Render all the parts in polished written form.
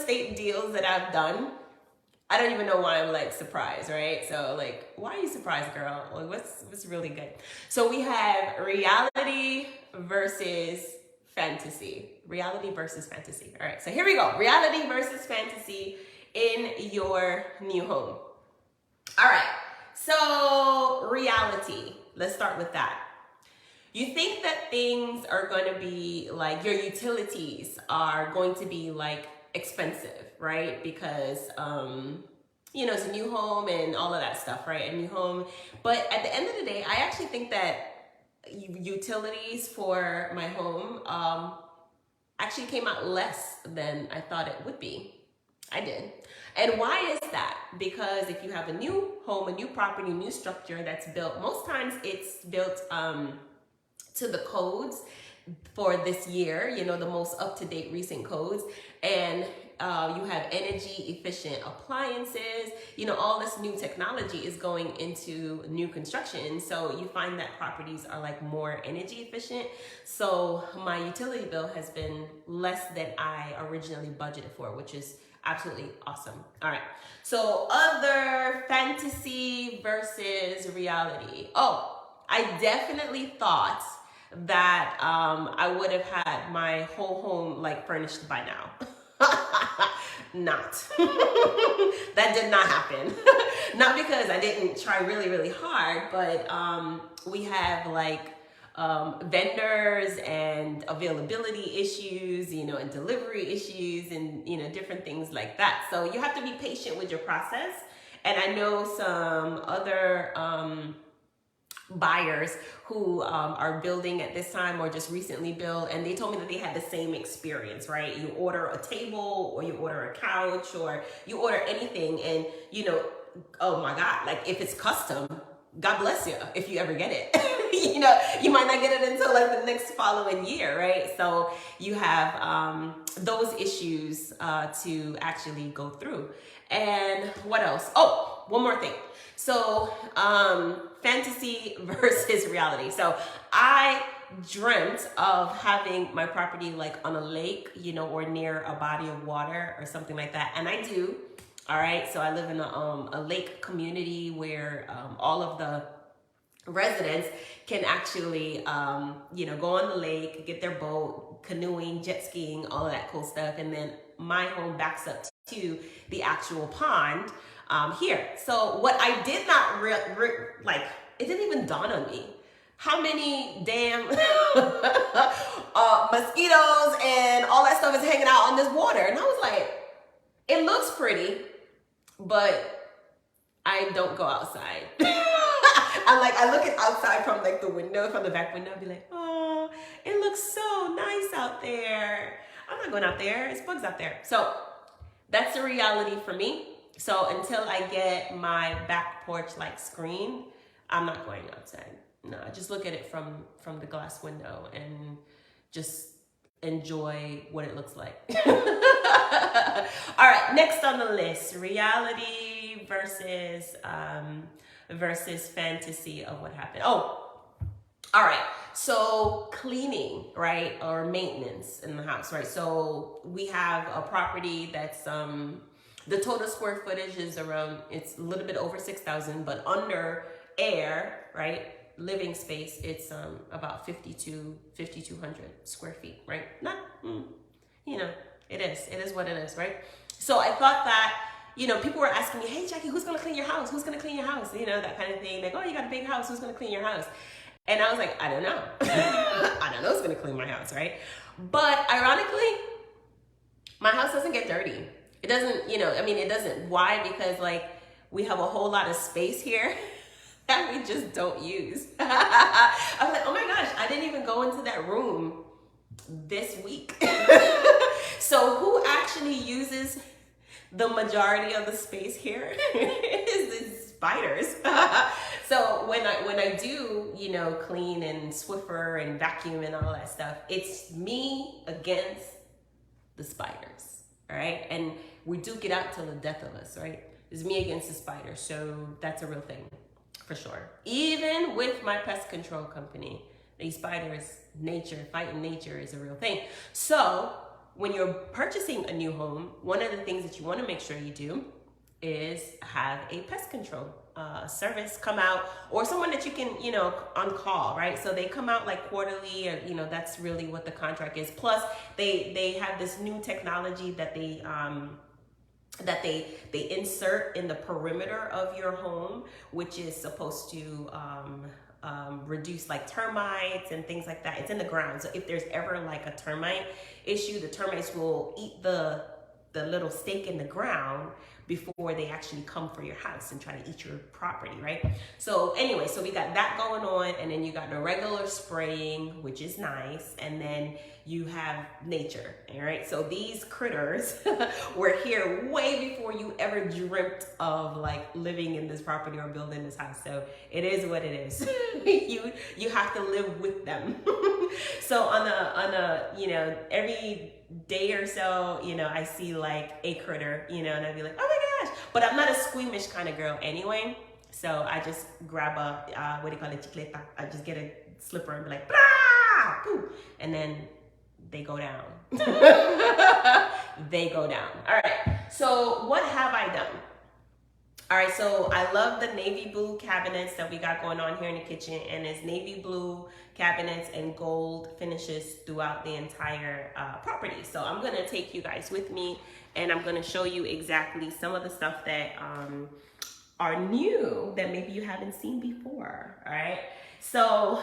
estate deals that I've done, I don't even know why I'm like surprised, right? So like, why are you surprised, girl? Like, what's really good? So we have reality versus fantasy. Reality versus fantasy. All right, so here we go. Reality versus fantasy in your new home. All right, so reality. Let's start with that. You think that things are going to be like, your utilities are going to be like expensive, right? Because, you know, it's a new home and all of that stuff, right? A new home. But at the end of the day, I actually think that utilities for my home actually came out less than I thought it would be. I did. And why is that? Because if you have a new home, a new property, new structure that's built, most times it's built to the codes for this year, you know, the most up-to-date recent codes. And you have energy efficient appliances, you know, all this new technology is going into new construction. So you find that properties are like more energy efficient. So my utility bill has been less than I originally budgeted for, which is absolutely awesome. All right. So other fantasy versus reality. Oh, I definitely thought that I would have had my whole home like furnished by now. Not. That did not happen. Not because I didn't try really, really hard, but we have like vendors and availability issues, you know, and delivery issues and, you know, different things like that. So you have to be patient with your process. And I know some other buyers who are building at this time or just recently built, and they told me that they had the same experience, right? You order a table or you order a couch or you order anything and, you know, oh my God, like if it's custom, God bless you if you ever get it. You know, you might not get it until like the next following year, right? So you have those issues to actually go through. And what else? Oh, one more thing. So fantasy versus reality. So I dreamt of having my property like on a lake, you know, or near a body of water or something like that. And I do. All right. So I live in a lake community where all of the residents can actually, you know, go on the lake, get their boat, canoeing, jet skiing, all of that cool stuff. And then my home backs up to the actual pond here. So what I did not like, it didn't even dawn on me how many damn mosquitoes and all that stuff is hanging out on this water. And I was like, it looks pretty, but I don't go outside. I'm like, I look at outside from like the window, from the back window, I'd be like, oh, it looks so nice out there. I'm not going out there. It's bugs out there. So that's the reality for me. So until I get my back porch like screen, I'm not going outside. No, I just look at it from the glass window and just enjoy what it looks like. All right, next on the list, reality versus fantasy of what happened. Oh, all right. So cleaning, right, or maintenance in the house, right? So we have a property that's the total square footage is around, it's a little bit over 6,000, but under air, right, living space, it's about 5,200 square feet, right? Not, you know, it is what it is, right? So I thought that, you know, people were asking me, hey, Jackie, who's going to clean your house? Who's going to clean your house? You know, that kind of thing. Like, oh, you got a big house. Who's going to clean your house? And I was like, I don't know. I don't know who's going to clean my house, right? But ironically, my house doesn't get dirty. It doesn't, you know, I mean, it doesn't. Why? Because like we have a whole lot of space here that we just don't use. I was like, oh my gosh, I didn't even go into that room this week. So who actually uses the majority of the space here is the spiders. So when I do, you know, clean and Swiffer and vacuum and all that stuff, it's me against the spiders, all right? And we duke it out till the death of us, right? It's me against the spiders. So that's a real thing for sure. Even with my pest control company, these spiders, fighting nature is a real thing. So when you're purchasing a new home, one of the things that you want to make sure you do is have a pest control service come out, or someone that you can, on call, right? So they come out like quarterly, or that's really what the contract is. Plus they have this new technology that they insert in the perimeter of your home, which is supposed to reduce like termites and things like that. It's in the ground, so if there's ever like a termite issue, the termites will eat the little stake in the ground before they actually come for your house and try to eat your property, right? So anyway, so we got that going on, and then you got the regular spraying, which is nice, and then you have nature, all right? So these critters were here way before you ever dreamt of like living in this property or building this house. So it is what it is. you have to live with them. So on a every day or so, I see like a critter, and I'd be like, oh my gosh. But I'm not a squeamish kind of girl anyway. So I just grab a, what do you call it, chicleta. I just get a slipper and be like, blah, poof, and then they go down. They go down. All right. So what have I done? All right, so I love the navy blue cabinets that we got going on here in the kitchen, and it's navy blue cabinets and gold finishes throughout the entire property. So I'm gonna take you guys with me, and I'm gonna show you exactly some of the stuff that are new that maybe you haven't seen before, all right? So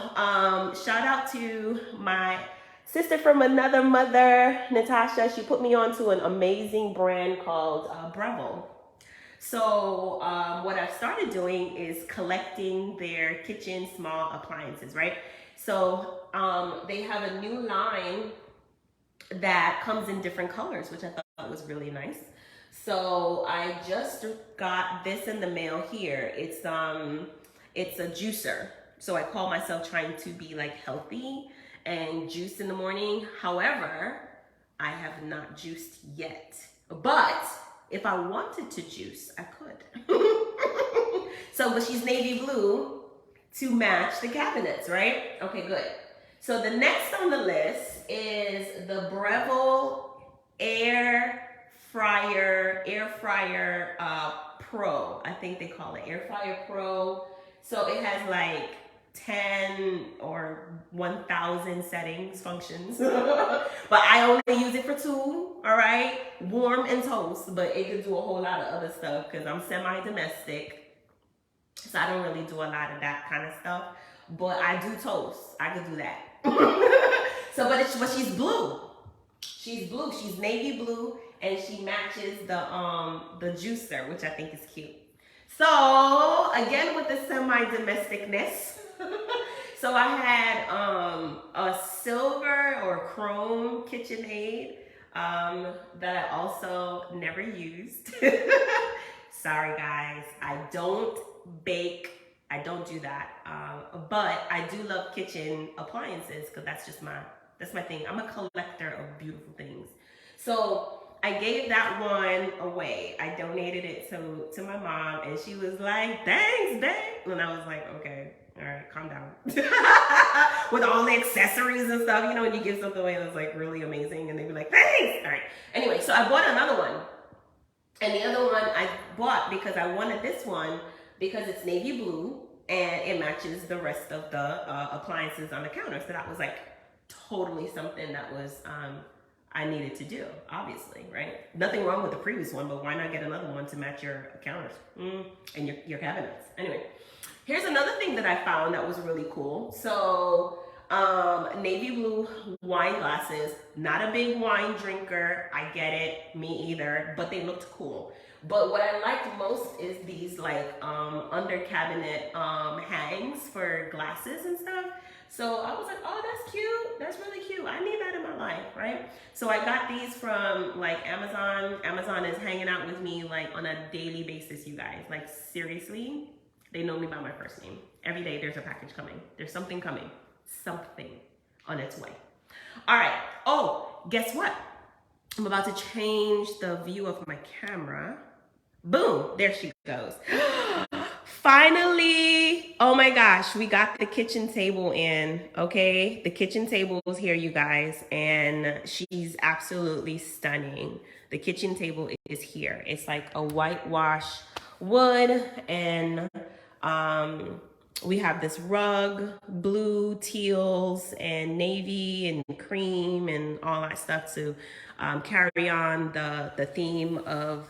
shout out to my sister from another mother, Natasha. She put me onto an amazing brand called Bravo. So what I've started doing is collecting their kitchen small appliances, right? So they have a new line that comes in different colors, which I thought was really nice. So I just got this in the mail here. It's a juicer. So I call myself trying to be like healthy and juice in the morning. However, I have not juiced yet, but if I wanted to juice, I could. But she's navy blue to match the cabinets, right? Okay, good. So the next on the list is the Breville Air Fryer Pro. I think they call it Air Fryer Pro. So it has like 10 or 1,000 settings, functions. But I only use it for 2, all right? Warm and toast, but it could do a whole lot of other stuff because I'm semi-domestic. So I don't really do a lot of that kind of stuff. But I do toast. I could do that. But she's blue. She's blue. She's navy blue, and she matches the juicer, which I think is cute. So again, with the semi-domesticness, so I had a silver or chrome KitchenAid that I also never used. Sorry guys, I don't bake, I don't do that, but I do love kitchen appliances because that's my thing. I'm a collector of beautiful things. So I gave that one away. I donated it to my mom, and she was like, thanks, babe. And I was like, okay, all right, calm down. With all the accessories and stuff, when you give something away that's like really amazing, and they'd be like, thanks. All right. Anyway, so I bought another one. And the other one I bought because I wanted this one because it's navy blue and it matches the rest of the appliances on the counter. So that was like totally something that was I needed to do, obviously, right? Nothing wrong with the previous one, but why not get another one to match your counters and your cabinets? Anyway, here's another thing that I found that was really cool. So navy blue wine glasses. Not a big wine drinker, I get it, me either, but they looked cool. But what I liked most is these like under cabinet hangs for glasses and stuff. So I was like, oh, that's cute. That's really cute. I need that in my life, right? So I got these from like Amazon. Amazon is hanging out with me like on a daily basis, you guys. Like seriously, they know me by my first name. Every day there's a package coming. There's something coming. Something on its way. All right. Oh, guess what? I'm about to change the view of my camera. Boom, there she goes. Finally, oh my gosh, we got the kitchen table in, okay? The kitchen table is here, you guys, and she's absolutely stunning. The kitchen table is here. It's like a whitewash wood, and we have this rug, blue, teals, and navy, and cream, and all that stuff to carry on the theme of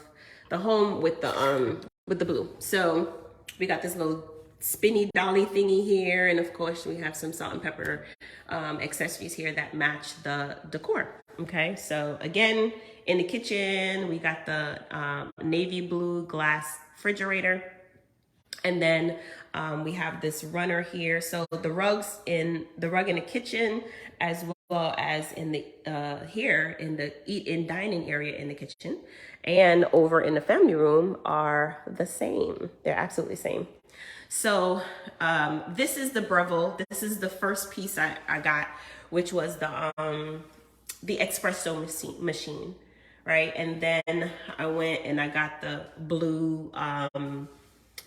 the home with the blue. So we got this little spinny dolly thingy here, and of course we have some salt and pepper accessories here that match the decor. Okay, so again, in the kitchen we got the navy blue glass refrigerator, and then we have this runner here. So the rug in the kitchen, as well as in the here in the dining area in the kitchen, and over in the family room are the same. They're absolutely the same. So this is the Breville. This is the first piece I got, which was the espresso machine, right? And then I went and I got the blue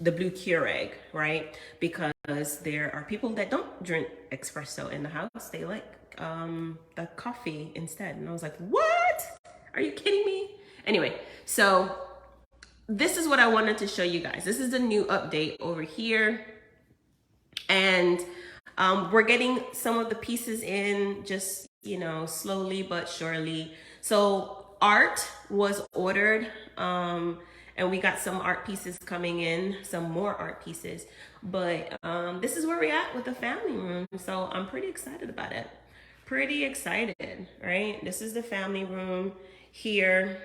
Keurig, right? Because there are people that don't drink espresso in the house. They like the coffee instead. And I was like, what? Are you kidding me? Anyway, so this is what I wanted to show you guys. This is the new update over here. And we're getting some of the pieces in, just, you know, slowly but surely. So art was ordered, and we got some art pieces coming in, some more art pieces. But this is where we're at with the family room. So I'm pretty excited about it. Pretty excited, right? This is the family room here.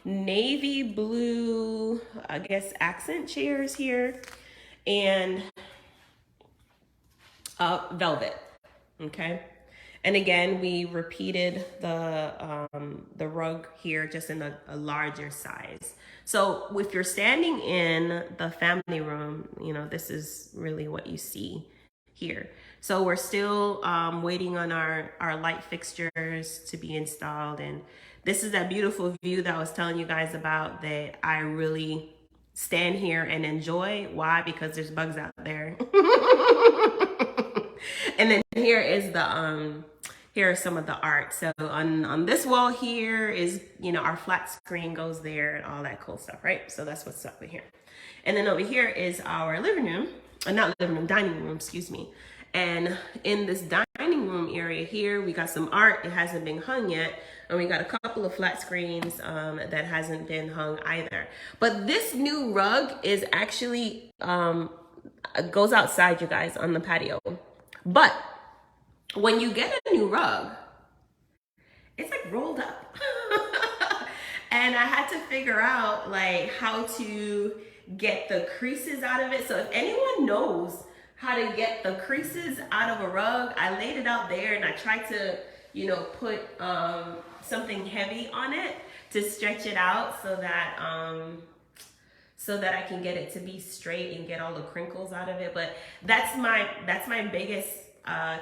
Navy blue, I guess, accent chairs here, and velvet. Okay, and again we repeated the rug here, just in a larger size. So if you're standing in the family room, you know, this is really what you see here. So we're still waiting on our light fixtures to be installed, and this is that beautiful view that I was telling you guys about, that I really stand here and enjoy. Why? Because there's bugs out there. And then here is the here are some of the art. So on this wall here is, you know, our flat screen goes there and all that cool stuff, right? So that's what's up in here. And then over here is our living room, not living room, dining room, excuse me. And in this dining room area here, we got some art. It hasn't been hung yet. And we got a couple of flat screens that hasn't been hung either. But this new rug is actually, goes outside, you guys, on the patio. But when you get a new rug, it's like rolled up. And I had to figure out like how to get the creases out of it. So if anyone knows how to get the creases out of a rug, I laid it out there and I tried to, you know, put something heavy on it to stretch it out so that I can get it to be straight and get all the crinkles out of it. But that's my biggest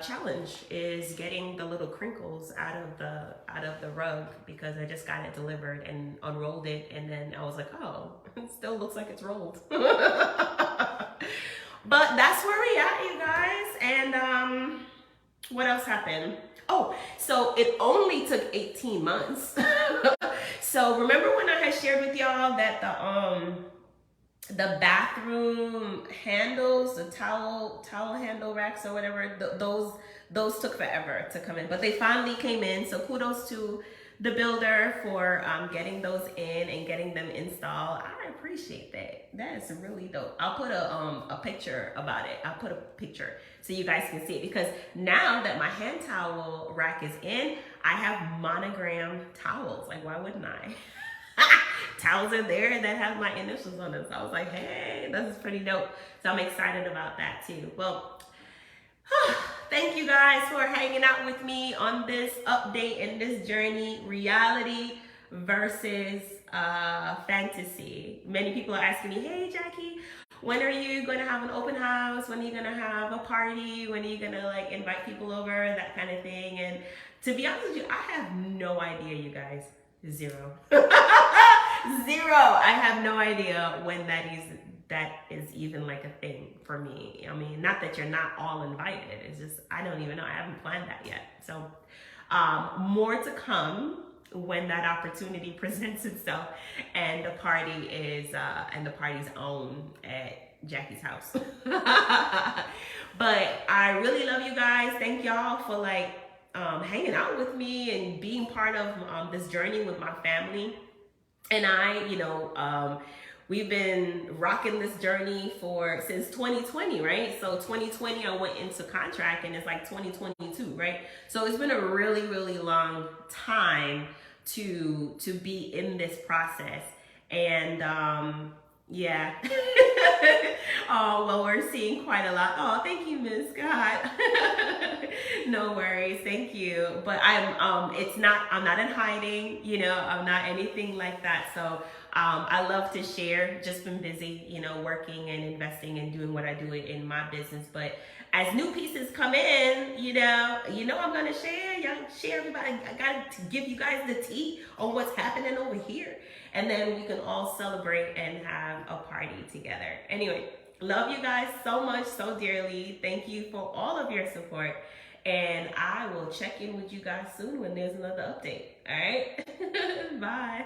challenge, is getting the little crinkles out of the rug, because I just got it delivered and unrolled it, and then I was like, oh, it still looks like it's rolled. But that's where we at, you guys. And what else happened? Oh, so it only took 18 months. So remember when I had shared with y'all that the bathroom handles, the towel handle racks or whatever, those took forever to come in, but they finally came in. So kudos to the builder for getting those in and getting them installed. I appreciate that. That is really dope. I'll put a picture about it. I'll put a picture so you guys can see it, because now that my hand towel rack is in, I have monogram towels. Like, why wouldn't I? Towels in there that have my initials on them. So I was like, hey, this is pretty dope. So I'm excited about that too. Well, thank you guys for hanging out with me on this update and this journey, reality versus fantasy. Many people are asking me, hey Jackie, when are you going to have an open house? When are you going to have a party? When are you going to like invite people over? That kind of thing. And to be honest with you, I have no idea, you guys. Zero. Zero. I have no idea when that is that is even like a thing for me. I mean, not that you're not all invited. It's just, I don't even know. I haven't planned that yet. So more to come when that opportunity presents itself, and the party is and the party's own at Jackie's house. But I really love you guys. Thank y'all for like hanging out with me and being part of this journey with my family. And I, we've been rocking this journey since 2020, right? So 2020, I went into contract, and it's like 2022, right? So it's been a really, really long time to be in this process. And yeah. Oh, well, we're seeing quite a lot. Oh, thank you, Miss Scott. No worries, thank you. But I'm not in hiding, I'm not anything like that. So I love to share. Just been busy, working and investing and doing what I do in my business. But as new pieces come in, I'm gonna share. Y'all share, everybody. I got to give you guys the tea on what's happening over here, and then we can all celebrate and have a party together. Anyway, love you guys so much, so dearly. Thank you for all of your support, and I will check in with you guys soon when there's another update. All right, bye.